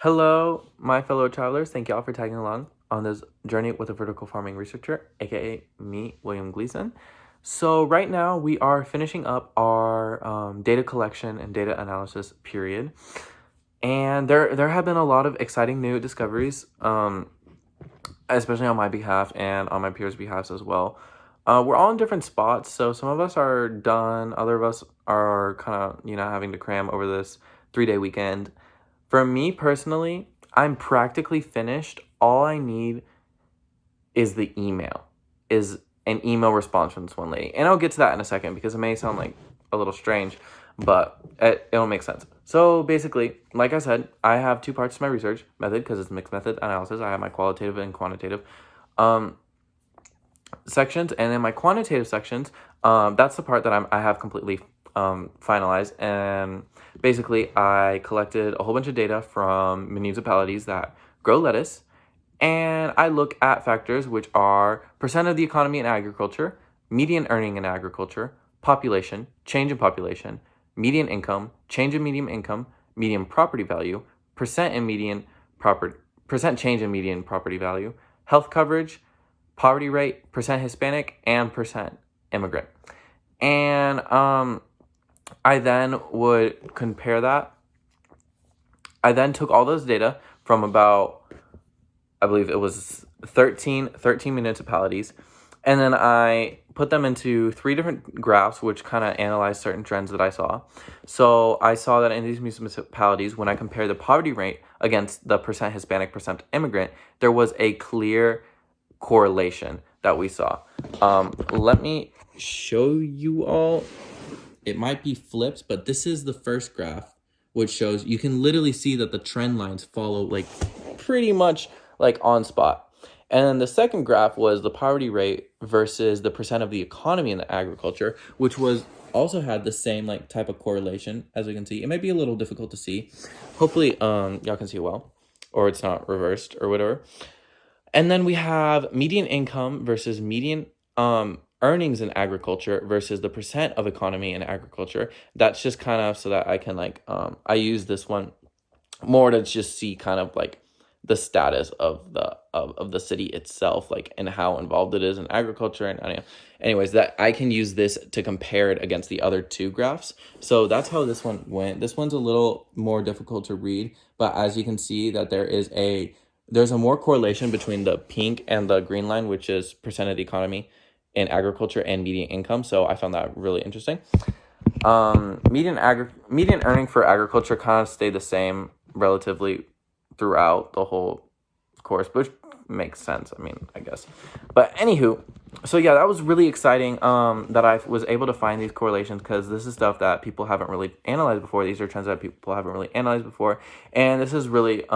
Hello, my fellow travelers. Thank y'all for tagging along on this journey with a vertical farming researcher, aka me, William Gleason. So right now we are finishing up our data collection and data analysis period, and there have been a lot of exciting new discoveries, especially on my behalf and on my peers' behalf as well. We're all in different spots, so some of us are done, other of us are kind of having to cram over this 3-day weekend. For me personally, I'm practically finished. All I need is the email, is an email response from this one lady. And I'll get to that in a second because it may sound like a little strange, but it'll make sense. So basically, like I said, I have two parts to my research method because it's mixed method analysis. I have my qualitative and quantitative sections, and in my quantitative sections, that's the part that I have completely finalized. And basically, I collected a whole bunch of data from municipalities that grow lettuce, and I look at factors which are percent of the economy in agriculture, median earning in agriculture, population, change in population, median income, change in median property value, percent change in median property value, health coverage, poverty rate, percent Hispanic, and percent immigrant. And I then would compare that. I then took all those data from about, I believe it was 13 municipalities, and then I put them into 3 different graphs which kind of analyzed certain trends that I saw. So I saw that in these municipalities, when I compared the poverty rate against the percent Hispanic, percent immigrant, there was a clear correlation that we saw. Let me show you all. It might be flipped, but this is the first graph, which shows you can literally see that the trend lines follow like pretty much like on spot. And then the second graph was the poverty rate versus the percent of the economy in the agriculture, which was also had the same like type of correlation. As we can see, it might be a little difficult to see. Hopefully y'all can see it well, or it's not reversed or whatever. And then we have median income versus median earnings in agriculture versus the percent of economy in agriculture. That's just kind of so that I can I use this one more to just see kind of like the status of the city itself, like, and how involved it is in agriculture. And anyways, that I can use this to compare it against the other 2 graphs. So that's how this one went. This one's a little more difficult to read, but as you can see that there's a more correlation between the pink and the green line, which is percent of the economy in agriculture and median income. So I found that really interesting. Median earning for agriculture kind of stayed the same relatively throughout the whole course, which makes sense, I guess. But anywho, so yeah, that was really exciting that I was able to find these correlations, because this is stuff that people haven't really analyzed before. These are trends that people haven't really analyzed before, and this is really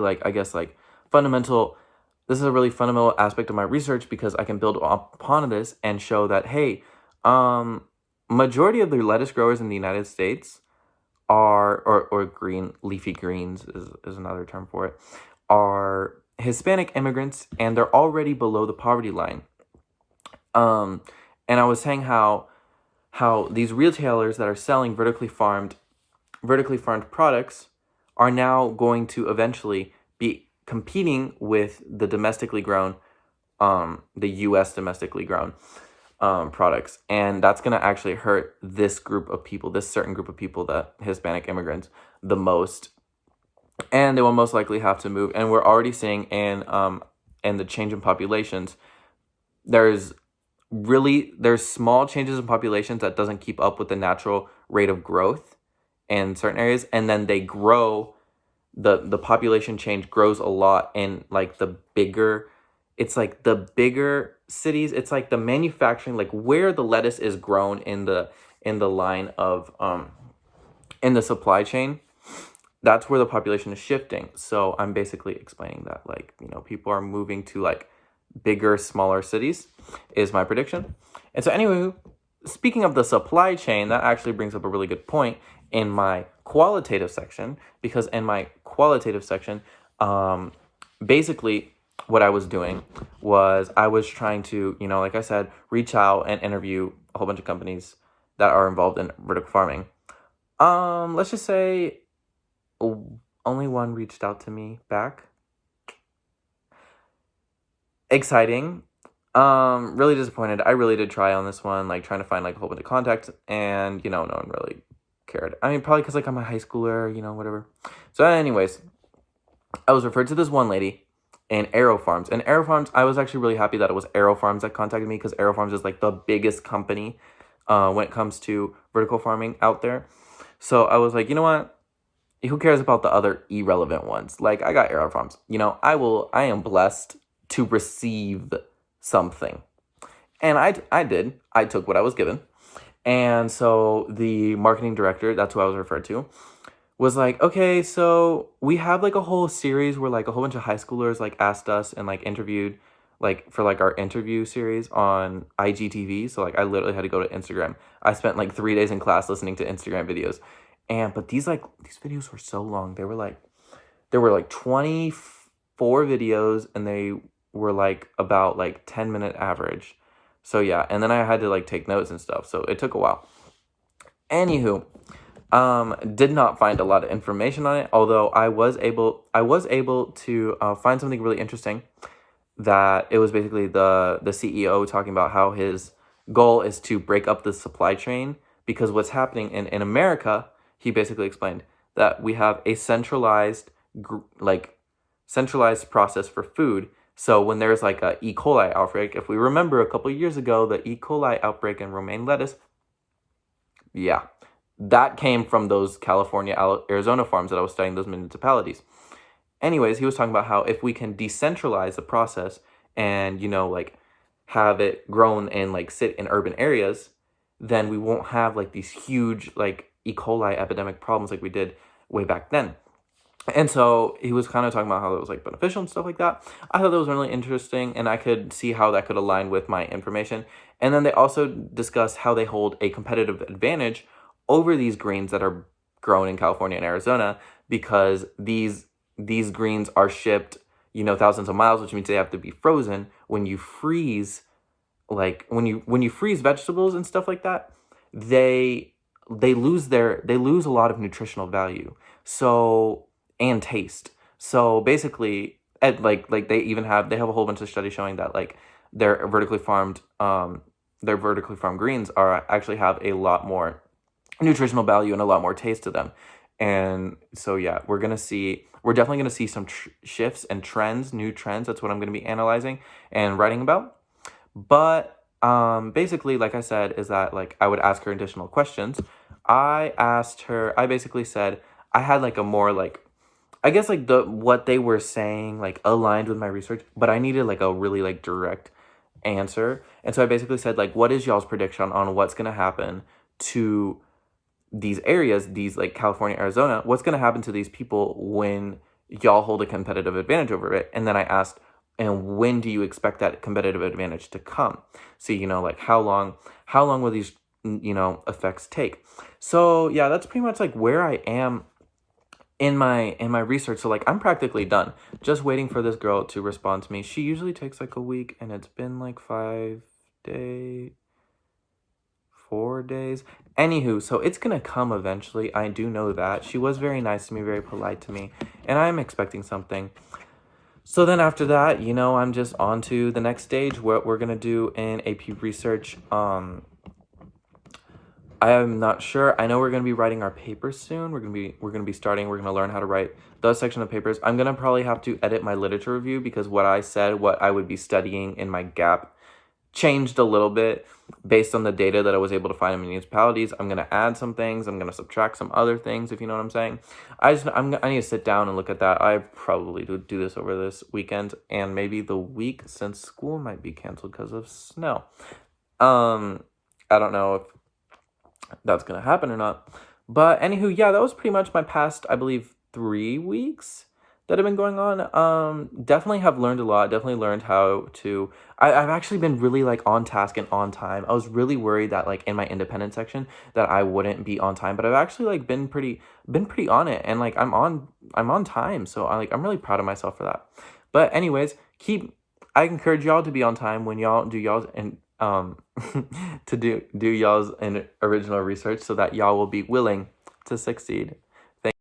like, I guess, like fundamental. This is a really fundamental aspect of my research, because I can build upon this and show that, hey, majority of the lettuce growers in the United States are, or green, leafy greens is another term for it, are Hispanic immigrants, and they're already below the poverty line. And I was saying how these retailers that are selling vertically farmed products are now going to eventually be competing with the domestically grown, the U.S. domestically grown products, and that's going to actually hurt this certain group of people, the Hispanic immigrants, the most, and they will most likely have to move. And we're already seeing in the change in populations, there's small changes in populations that doesn't keep up with the natural rate of growth in certain areas, and then they grow. The population change grows a lot in like the bigger cities. It's like the manufacturing, like where the lettuce is grown in the line of in the supply chain. That's where the population is shifting. So I'm basically explaining that, like, people are moving to like bigger, smaller cities is my prediction. And so anyway, speaking of the supply chain, that actually brings up a really good point in my qualitative section, because in my qualitative section, basically what I was doing was I was trying to, like I said, reach out and interview a whole bunch of companies that are involved in vertical farming. Let's just say only one reached out to me back. Exciting. Really disappointed. I really did try on this one, like trying to find like a whole bunch of contacts, and no one really cared. I mean, probably because like I'm a high schooler, whatever. So, anyways, I was referred to this one lady in Aero Farms. And Aero Farms, I was actually really happy that it was Aero Farms that contacted me, because Aero Farms is like the biggest company when it comes to vertical farming out there. So I was like, you know what? Who cares about the other irrelevant ones? Like, I got Aero Farms. I am blessed to receive something. And I did. I took what I was given. And so the marketing director, that's who I was referred to, was like, okay, so we have like a whole series where like a whole bunch of high schoolers like asked us and like interviewed like for like our interview series on IGTV. So like I literally had to go to Instagram. I spent like 3 days in class listening to Instagram videos. But these videos were so long. There were like 24 videos, and they were like about like 10-minute average. So yeah, and then I had to like take notes and stuff. So it took a while. Anywho, did not find a lot of information on it, although I was able to find something really interesting. That it was basically the CEO talking about how his goal is to break up the supply chain, because what's happening in America, he basically explained that we have a centralized process for food. So when there's like a E. coli outbreak, if we remember a couple of years ago, the E. coli outbreak in romaine lettuce, yeah, that came from those California, Arizona farms that I was studying, those municipalities. Anyways, he was talking about how if we can decentralize the process and, like have it grown and like sit in urban areas, then we won't have like these huge like E. coli epidemic problems like we did way back then. And so he was kind of talking about how it was like beneficial and stuff like that. I thought that was really interesting, and I could see how that could align with my information. And then they also discussed how they hold a competitive advantage over these greens that are grown in California and Arizona, because these greens are shipped, thousands of miles, which means they have to be frozen. When you freeze, like when you freeze vegetables and stuff like that, they lose a lot of nutritional value. So, and taste. So basically, they have a whole bunch of studies showing that like their vertically farmed greens actually have a lot more nutritional value and a lot more taste to them. And so yeah, we're definitely gonna see some shifts and trends, new trends. That's what I'm gonna be analyzing and writing about. But basically, like I said, is that like I would ask her additional questions. I basically said I had like a more like, I guess like what they were saying like aligned with my research, but I needed like a really like direct answer. And so I basically said like, what is y'all's prediction on what's gonna happen to these areas, these like California, Arizona? What's gonna happen to these people when y'all hold a competitive advantage over it? And then I asked, and when do you expect that competitive advantage to come? So like how long will these effects take? So yeah, that's pretty much like where I am in my research. So like I'm practically done, just waiting for this girl to respond to me. She usually takes like a week, and it's been like 4 days. Anywho, so it's gonna come eventually. I do know that. She was very nice to me, very polite to me, and I'm expecting something. So then after that, I'm just on to the next stage, what we're gonna do in AP research. I am not sure. I know we're gonna be writing our papers soon. We're gonna learn how to write those section of papers. I'm gonna probably have to edit my literature review, because what I would be studying in my gap changed a little bit based on the data that I was able to find in municipalities. I'm gonna add some things. I'm gonna subtract some other things, if you know what I'm saying. I need to sit down and look at that. I probably do this over this weekend and maybe the week, since school might be canceled because of snow. I don't know if that's gonna happen or not. But anywho, yeah, that was pretty much my past, I believe, 3 weeks that have been going on. Definitely have learned a lot. Definitely learned how to. I've actually been really like on task and on time. I was really worried that like in my independent section that I wouldn't be on time, but I've actually like been pretty on it, and like I'm on time. So I'm really proud of myself for that. But anyways, I encourage y'all to be on time when y'all do y'all's and to do y'all's original research, so that y'all will be willing to succeed.